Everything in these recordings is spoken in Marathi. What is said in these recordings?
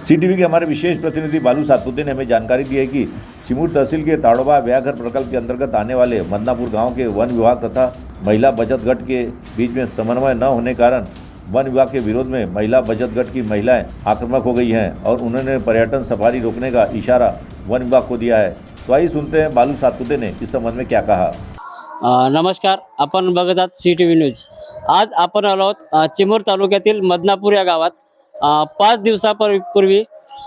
सीटीवी के हमारे विशेष प्रतिनिधि बालू सातपुते ने हमें जानकारी दी है कि सिमूर तहसील के ताड़ोबा ब्याघर प्रकल्प के अंतर्गत आने वाले मदनापुर गांव के वन विभाग तथा महिला बचत गट के बीच में समन्वय न होने कारण वन विभाग के विरोध में महिला बचत गट की महिलाएं आक्रामक हो गई हैं और उन्होंने पर्यटन सफारी रोकने का इशारा वन विभाग को दिया है। तो आइए सुनते हैं बालू सातपुते ने इस संबंध में क्या कहा। नमस्कार, आपण बघत आहात CTV न्यूज। आज आपण आलो आहोत चिमूर तालुक्यातील मदनापूर या गावात 5 दिवसापूर्वी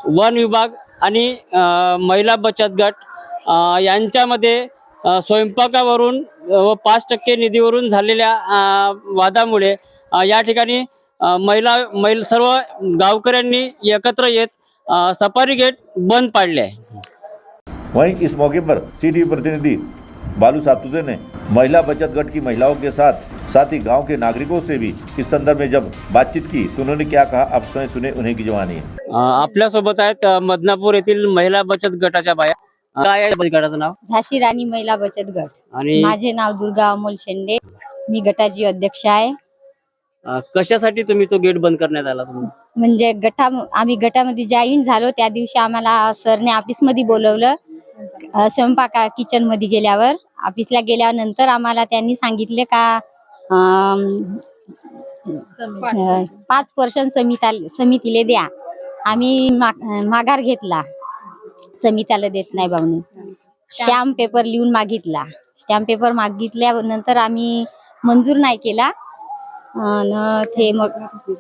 वन विभाग आणि महिला बचत गट यांच्यामध्ये स्वयंपाकावरून व 5% निधीवरून झालेल्या वादामुळे या ठिकाणी महिला सर्व गावकऱ्यांनी एकत्र येत सफारी गेट बंद पाडले आहे। वहीं इस मौके पर सीटीवी प्रतिनिधि बालू सातपुते ने महिला बचत गट की महिलाओं के साथ ही गांव के नागरिकों से भी इस संदर्भ में जब बातचीत की तो उन्होंने क्या कहा, आप स्वयं सुने, उन्हीं की जवानी है। आपल्या सोबत आहेत मदनापूर येथील महिला बचत गटाच्या बाया। काय आहे बचत गटाचं नाव? झाशी राणी महिला बचत गट। आणि माझे नाव दुर्गा अमोल शेंडे, मी गटाची अध्यक्ष आहे। कशासाठी तुम्ही तो गेट बंद करण्यात आला? तुम्ही म्हणजे आम्ही गटामध्ये जॉईन झालो त्या दिवशी आम्हाला सरने ऑफिस मध्ये बोलवलं। स्वयंपाक किचन मध्ये गेल्यावर ऑफिसला गेल्यानंतर आम्हाला त्यांनी सांगितले का 5% समितीला द्या। आम्ही माघार घेतला, समितीला देत नाही बाबून स्टॅम्प पेपर लिहून मागितला। स्टॅम्प पेपर मागितल्यानंतर आम्ही मंजूर नाही केला ते मग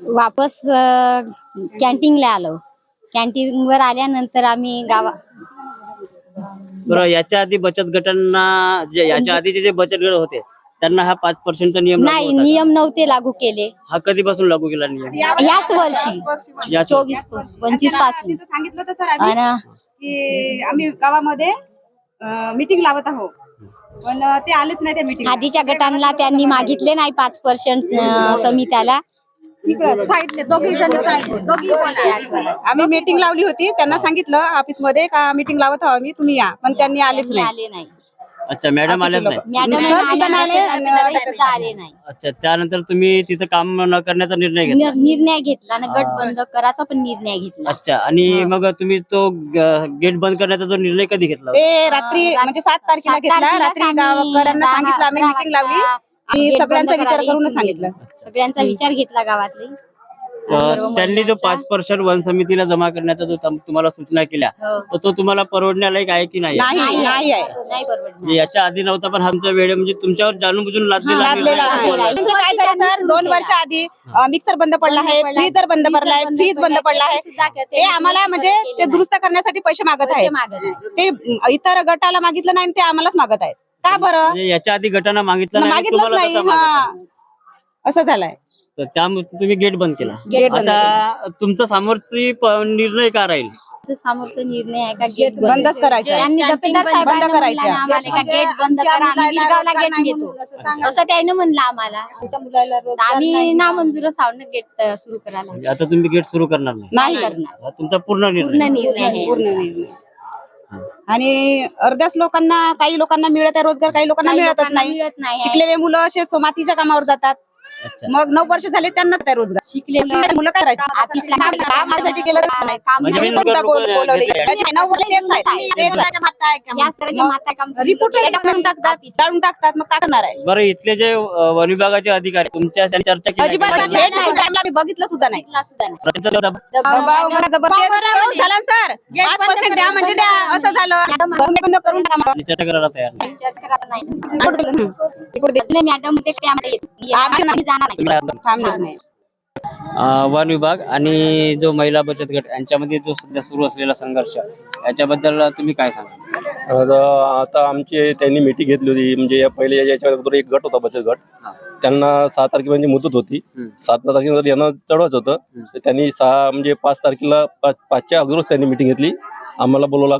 वापस कॅन्टीनला आलो। कॅन्टीनवर आल्यानंतर आम्ही बरं, याच्या आधी बचत गटांना याच्या आधीचे जे बचत गट होते त्यांना हा 5% चा नियम नाही, नियम नव्हते लागू केले। हा कधीपासून लागू केला नियम? याच वर्षी 24-25 पासून सांगितलं तर सर की आम्ही गावामध्ये मीटिंग लावत आहोत, पण ते आलेच नाही त्या मीटिंग। आधीच्या गटांना त्यांनी मागितले नाही 5% समित्याला। आम्ही मीटिंग लावली होती, त्यांना सांगितलं ऑफिस मध्ये का मीटिंग लावत आहोत आम्ही, तुम्ही या, पण त्यांनी आलेच नाही। अच्छा, मॅडम आलेच नाही? आले नाही। अच्छा, त्यानंतर तुम्ही तिथे काम न करण्याचा निर्णय घेतला? निर्णय घेतला ना, गट बंद करायचा पण निर्णय घेतला। अच्छा, आणि मग तुम्ही तो गेट बंद करण्याचा जो निर्णय कधी घेतला? ते रात्री म्हणजे 7 तारखेला घेतला। रात्री गावकऱ्यांना सांगितलं, आम्ही मीटिंग लावली आणि सगळ्यांचा विचार करूनच सांगितलं। सगळ्यांचा विचार घेतला गावातले। त्यांनी जो 5% वन समितीला जमा करण्याचा जो तुम्हाला सूचना केल्या तर तो तुम्हाला परवडण्यालायक आहे की नाही? नाही आहे, नाही परवडणार। याच्या आधी नव्हता, पण आमचा वेळ म्हणजे तुमच्यावर जाणून-बुजून लादलेला आहे। काय झालं सर, 2 वर्ष आधी मिक्सर बंद पडला आहे, फ्रीजर बंद पडला आहे, फ्रीज बंद पडला आहे। ते आम्हाला म्हणजे ते दुरुस्त करण्यासाठी पैसे मागत आहेत। ते इतर गटाला मागितलं नाही, ते आम्हालाच मागत आहेत। का बरं? याच्या आधी गटांना मागितलंच नाही, असं झालंय। तर त्यामुळे तुम्ही गेट बंद केला। आता तुमचा समोरची निर्णय काय राहील? समोरचा निर्णय आहे का गेट बंदच करायचा, बंद करायचा आम्हाला, का गेट बंद करा, आम्ही गिरगावला गेट घेतो असं त्याने म्हणलं आम्हाला। आम्ही ना मंजूर सावरून गेट सुरू करायला। आता तुम्ही गेट सुरू करणार नाही करणार, तुमचा पूर्ण निर्णय आहे। आणि अर्ध्याच लोकांना, काही लोकांना मिळत आहे रोजगार, काही लोकांना मिळतच नाही। शिकलेले मुलं असे मातीच्या कामावर जातात, मग 9 वर्ष झाले त्यांना काय रोजगार। शिकलेले मुलं काय कामासाठी केलं नाही, जाळून टाकतात, मग काय करणार आहे? बरं, इथले जे वन विभागाचे अधिकारी तुमच्या चर्चा केली? बघितलं सुद्धा नाही। झाला सर, 5% द्या म्हणजे द्या, असं झालं। बंद करून चर्चा करायला तयार मॅडम। वन विभाग आणि जो महिला बचत गट यांच्यामध्ये जो सध्या सुरू असलेला संघर्ष याच्याबद्दल तुम्ही काय सांगा? आता आमची त्यांनी मीटिंग घेतली होती, म्हणजे या पहिले याच्या अगोदर एक गट होता बचत गट, त्यांना 6 तारखेपर्यंत मुदत होती। 7 तारखेनंतर यांना चढवायचं होतं, तर त्यांनी 5 तारखेला 5च्या अगोदरच त्यांनी मीटिंग घेतली। आम्हाला बोलवला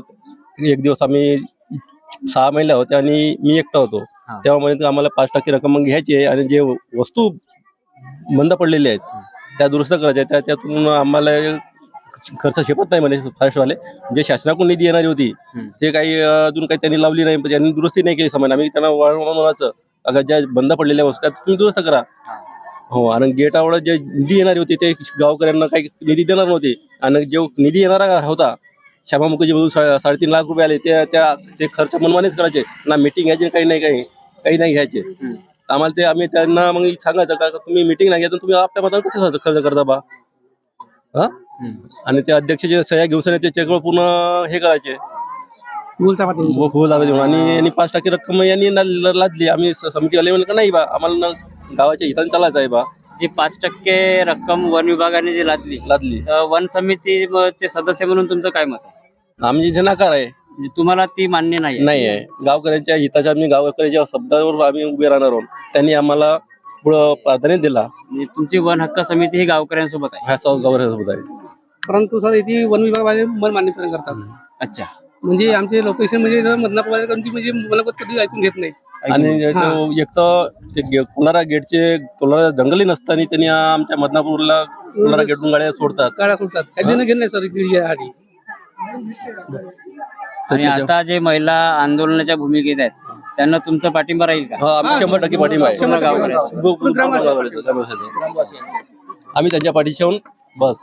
एक दिवस, आम्ही 6 महिला होत्या आणि मी एकटा होतो। तेव्हा म्हणजे आम्हाला 5% रक्कम मग घ्यायची आहे आणि जे वस्तू बंद पडलेल्या आहेत त्या दुरुस्त करायच्या, त्यातून आम्हाला खर्च झेपत नाही म्हणे फर्स्टवाले। जे शासनाकडून निधी येणारी होती ते काही अजून काही त्यांनी लावली नाही, त्यांनी दुरुस्ती नाही केली समान। आम्ही त्यांना म्हणायचं, अगं ज्या बंद पडलेल्या वस्तू तुम्ही दुरुस्त करा, हो, आणि गेटावर जे निधी येणारी होती ते गावकऱ्यांना काही निधी देणार नव्हते, आणि जो निधी येणारा होता श्यामा मुखर्जीमधून 3.5 लाख रुपये आले, ते खर्च मनमानेच करायचे ना, मीटिंग घ्यायची काही नाही घ्यायचे. तर आम्ही त्यांना मग सांगायचं का तुम्ही मीटिंग नाही घ्यायचं, तुम्ही आपल्या मतानं कसं खर्च करता बा. हा, आणि ते अध्यक्षाचे सह्या घेऊन ते चेकवर पूर्ण हे करायचे, फुल देऊन, आणि यांनी 5% रक्कम यांनी लादली. आम्ही समितीवाले म्हणलं का नाही बा, आम्हाला गावाच्या हिताने चालायचं आहे बा. जी 5% रक्कम वन विभागाने जी लादली, वन समितीचे सदस्य म्हणून तुमचं काय मत आहे? आम्ही इथे नकार आहे, म्हणजे तुम्हाला ती मान्य नाही आहे. गावकऱ्यांच्या हिताच्या, आम्ही गावकऱ्याच्या शब्दावर आम्ही उभे राहणार आहोत. त्यांनी आम्हाला पुढं प्राधान्य दिला. म्हणजे तुमची वन हक्क समिती ही गावकऱ्यांसोबत आहे. ह्या गावकऱ्यांसोबत आहे. परंतु सर इथे वन विभाग मन मान्य करतात. अच्छा, म्हणजे आमचे लोकेशन म्हणजे मधनापूर म्हणजे मला कधी ऐकून घेत नाही. आणि एक तर कोलारा जंगली नसताना त्यांनी आमच्या मदनापूरला कोलारा गेटून गाड्या सोडतात. काही घेत नाही सर यासाठी. आणि आता जे महिला आंदोलनाच्या भूमिकेत आहेत त्यांना तुमचा पाठिंबा राहील का? आम्ही 100% पाठिंबा आहे. आम्ही त्यांच्या पाठीशी आहोत बस.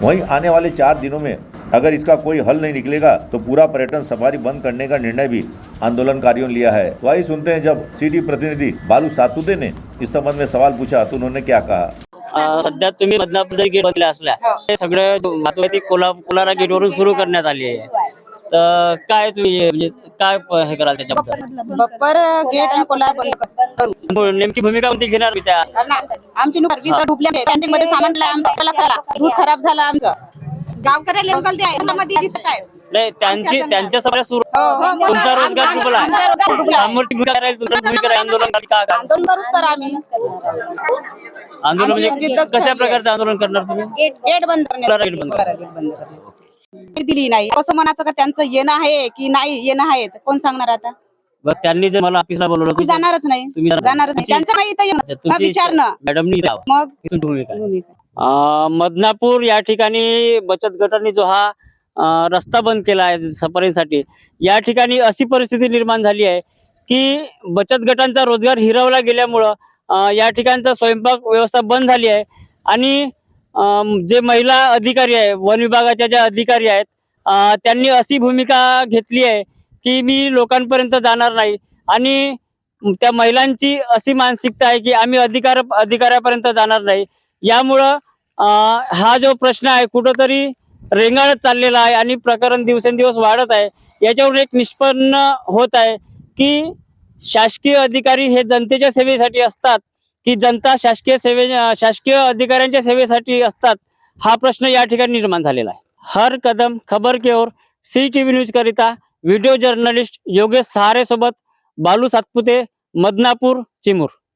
वहीं आने वाले 4 दिनों में अगर इसका कोई हल नहीं निकलेगा तो पूरा पर्यटन सफारी बंद करने का निर्णय भी आंदोलनकारियों ने लिया है। वही सुनते हैं जब सिटी प्रतिनिधि बालू सातपुते ने इस संबंध में सवाल पूछा तो उन्होंने क्या कहा। सध्या तुम्ही बदनापूर गेट बदल्या असल्या हे सगळे वाहतूक कोलारा गेट वरून सुरू करण्यात आली आहे, तर काय तुम्ही म्हणजे काय हे कराल त्याच्याबद्दल? बप्पर गेट आणि कोलार बंद करू. नेमकी भूमिका कोणती घेणार त्या? आमची नुकसान डुबल्या कॅन्टीन मध्ये सामान दूध खराब झालं आमचं. गावकऱ्याला गलती आहे. नाही, त्यांच्या सगळ्या सुरू तुमचा रोजगार डुबला. सामोरची भूमिका राहील, तुमची भूमिका राहील. आंदोलन करूच तर आम्ही. आंदोलन म्हणजे कशा प्रकारचं आंदोलन करणार तुम्ही? गेट बंद दिली नाही असं म्हणायचं का त्यांचं येणं आहे की नाही येणं आहे, कोण सांगणार आता? बरं, त्यांनी जर मला ऑफिसला बोलवलं तुम्ही जाणारच नाही. तुम्ही जाणारच नाही. त्यांचं माहिती विचारणं मॅडमनी मग भूमिका. मदनापूर या ठिकाणी बचत गटांनी जो हा रस्ता बंद केला आहे सफारीसाठी, या ठिकाणी अशी परिस्थिती निर्माण झाली आहे की बचत गटांचा रोजगार हिरावला गेल्यामुळं या ठिकाणचा स्वयंपाक व्यवस्था बंद झाली आहे. आणि जे महिला अधिकारी आहे, वन विभागाच्या ज्या अधिकारी आहेत, त्यांनी अशी भूमिका घेतली आहे की मी लोकांपर्यंत जाणार नाही. आणि त्या महिलांची अशी मानसिकता आहे की आम्ही अधिकाऱ्यापर्यंत जाणार नाही. यामुळं हा जो प्रश्न आहे कुठंतरी रेंगाळत चाललेला आहे आणि प्रकरण दिवसेंदिवस वाढत आहे. याच्यावरून एक निष्पन्न होत आहे की शासकीय अधिकारी हे जनतेच्या सेवेसाठी असतात की जनता शासकीय अधिकाऱ्यांच्या सेवेसाठी असतात, हा प्रश्न या ठिकाणी निर्माण झालेला आहे. हर कदम खबर के ओर CTV न्यूज करिता व्हिडिओ जर्नलिस्ट योगेश सहारे सोबत बालू सातपुते, मदनापूर, चिमूर.